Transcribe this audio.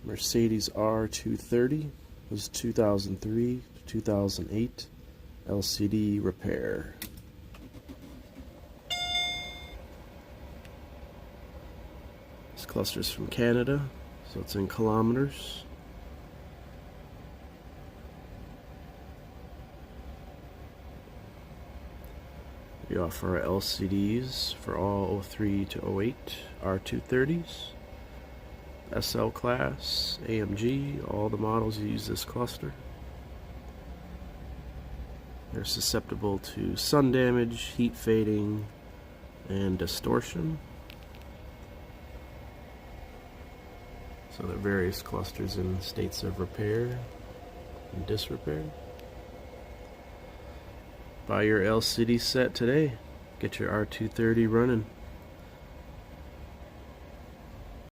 Mercedes R230 was 2003 to 2008 LCD repair. This cluster's from Canada, so it's in kilometers. We offer LCDs for all 03 to 08 R230s. SL class, AMG, all the models use this cluster. They're susceptible to sun damage, heat fading, and distortion. So there are various clusters in states of repair and disrepair. Buy your LCD set today. Get your R230 running.